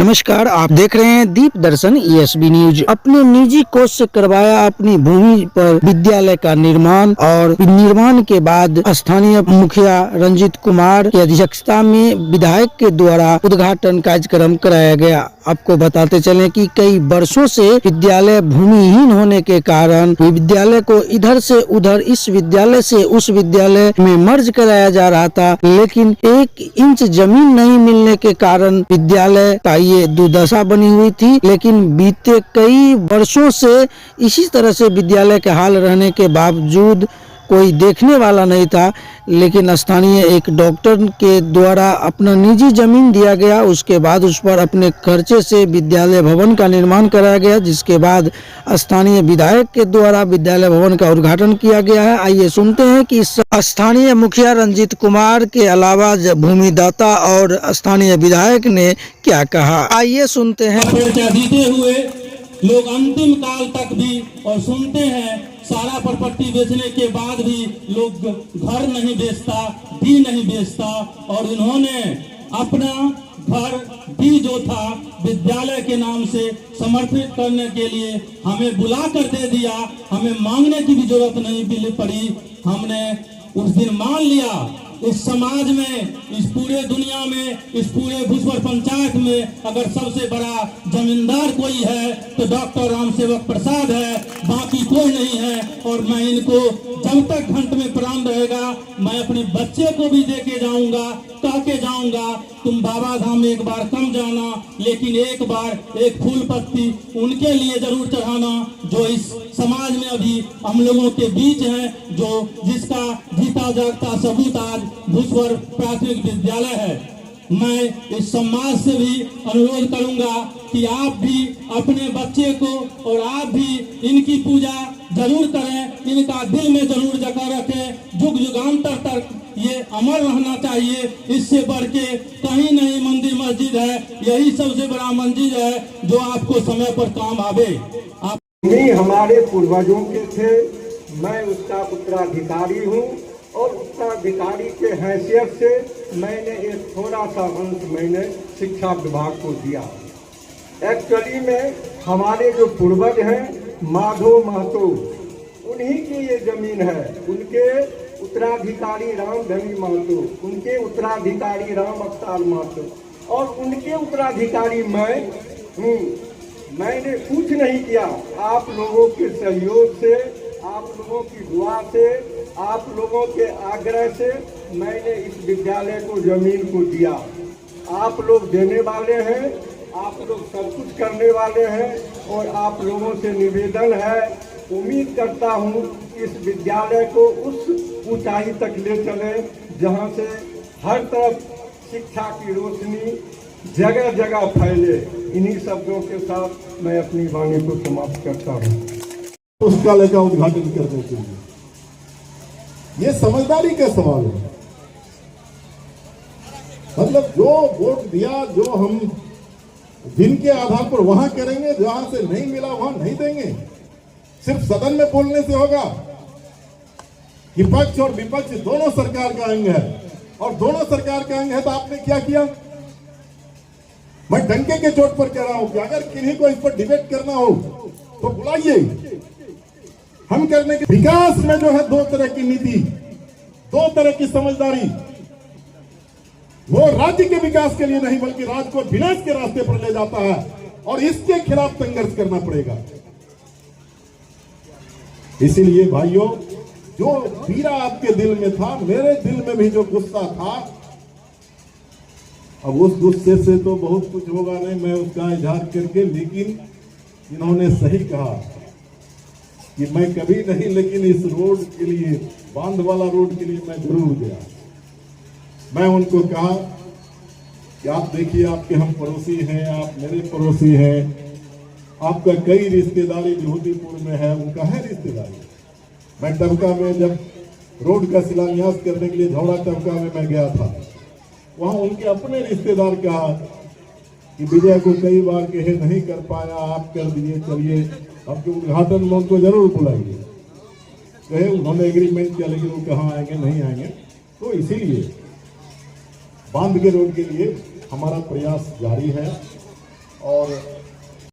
नमस्कार, आप देख रहे हैं दीप दर्शन ESB न्यूज। अपने निजी कोष से करवाया अपनी भूमि पर विद्यालय का निर्माण और निर्माण के बाद स्थानीय मुखिया रंजीत कुमार की अध्यक्षता में विधायक के द्वारा उद्घाटन कार्यक्रम कराया गया। आपको बताते चलें कि कई वर्षों से विद्यालय भूमिहीन होने के कारण विद्यालय को इधर से उधर, इस विद्यालय से उस विद्यालय में मर्ज कराया जा रहा था, लेकिन 1 इंच जमीन नहीं मिलने के कारण विद्यालय का ये दुर्दशा बनी हुई थी। लेकिन बीते कई वर्षों से इसी तरह से विद्यालय के हाल रहने के बावजूद कोई देखने वाला नहीं था, लेकिन स्थानीय एक डॉक्टर के द्वारा अपना निजी जमीन दिया गया। उसके बाद उस पर अपने खर्चे से विद्यालय भवन का निर्माण कराया गया, जिसके बाद स्थानीय विधायक के द्वारा विद्यालय भवन का उद्घाटन किया गया है। आइए सुनते हैं कि स्थानीय मुखिया रंजीत कुमार के अलावा भूमिदाता और स्थानीय विधायक ने क्या कहा। आइए सुनते हैं। जीते हुए लोग अंतिम काल तक भी और सुनते हैं सारा प्रॉपर्टी बेचने के बाद भी लोग घर नहीं बेचता, भी नहीं बेचता, और इन्होंने अपना घर भी जो था विद्यालय के नाम से समर्पित करने के लिए हमें बुला कर दे दिया। हमें मांगने की भी जरूरत नहीं पड़ी, हमने उस दिन मान लिया। इस समाज में, इस पूरे दुनिया में, इस पूरे भूसवर पंचायत में अगर सबसे बड़ा जमींदार कोई है तो डॉक्टर राम सेवक प्रसाद है, बाकी कोई नहीं है। और मैं इनको जब तक घंट में प्राण रहेगा मैं अपने बच्चे को भी दे के जाऊंगा, कह के जाऊंगा तुम बाबा धाम एक बार कम जाना, लेकिन एक बार एक फूल पत्ती उनके लिए जरूर चढ़ाना जो इस समाज में अभी हम लोगों के बीच है, जो जिसका जीता जागता सबूत आज भूसवर प्राथमिक विद्यालय है। मैं इस समाज से भी अनुरोध करूंगा कि आप भी अपने बच्चे को और आप भी इनकी पूजा जरूर करें, इनका दिल में जरूर जगह रखें। युग युगांतर तक ये अमर रहना चाहिए। इससे बढ़ के कहीं नहीं मंदिर मस्जिद है, यही सबसे बड़ा मंदिर है जो आपको समय पर काम आवे। आप हमारे पूर्वजों के थे, मैं उसका उत्तराधिकारी हूँ और उत्तराधिकारी के हैसियत से मैंने एक थोड़ा सा अंश मैंने शिक्षा विभाग को दिया। एक्चुअली में हमारे जो पूर्वज हैं माधो महतो, उन्हीं की ये जमीन है। उनके उत्तराधिकारी रामधनी महतो, उनके उत्तराधिकारी राम अवतार महतो और उनके उत्तराधिकारी मैं हूँ। मैंने कुछ नहीं किया, आप लोगों के सहयोग से, आप लोगों की दुआ से, आप लोगों के आग्रह से मैंने इस विद्यालय को जमीन को दिया। आप लोग देने वाले हैं, आप लोग सब कुछ करने वाले हैं और आप लोगों से निवेदन है, उम्मीद करता हूँ इस विद्यालय को उस ऊंचाई तक ले चले जहाँ से हर तरफ शिक्षा की रोशनी जगह जगह फैले। इन्हीं शब्दों के साथ मैं अपनी वाणी को समाप्त करता हूँ। पुस्तकालय का उद्घाटन करने के लिए ये समझदारी का सवाल है। मतलब जो वोट दिया, जो हम जिनके आधार पर वहां करेंगे, जहां से नहीं मिला वहां नहीं देंगे। सिर्फ सदन में बोलने से होगा। विपक्ष और विपक्ष दोनों सरकार का अंग है और दोनों सरकार का अंग है। तो आपने क्या किया? मैं डंके के चोट पर कह रहा हूं कि अगर किन्हीं को इस पर डिबेट करना हो तो बुलाइए, हम करने के। विकास में जो है 2 तरह की नीति, 2 तरह की समझदारी। वो राज्य के विकास के लिए नहीं बल्कि राज्य को विनाश के रास्ते पर ले जाता है और इसके खिलाफ संघर्ष करना पड़ेगा। इसीलिए भाइयों, जो पीड़ा आपके दिल में था, मेरे दिल में भी जो गुस्सा था, अब उस गुस्से से तो बहुत कुछ होगा नहीं मैं उसका इजहार करके। लेकिन इन्होंने सही कहा कि मैं कभी नहीं, लेकिन इस रोड के लिए, बांध वाला रोड के लिए मैं जरूर गया। मैं उनको कहा कि आप देखिए, आपके हम पड़ोसी हैं, आप मेरे पड़ोसी हैं, आपका कई रिश्तेदारी विभूतिपुर में है, उनका है रिश्तेदारी। मैं टबका में जब रोड का शिलान्यास करने के लिए झौड़ा टबका में मैं गया था, वहाँ उनके अपने रिश्तेदार कहा कि विजय को कई बार कहे नहीं कर पाया, आप कर दिए, चलिए आपके उद्घाटन में उनको जरूर बुलाइए। कहे उन्होंने एग्रीमेंट किया, लेकिन वो कहाँ आएंगे, नहीं आएंगे। तो इसीलिए बांध के रोड के लिए हमारा प्रयास जारी है और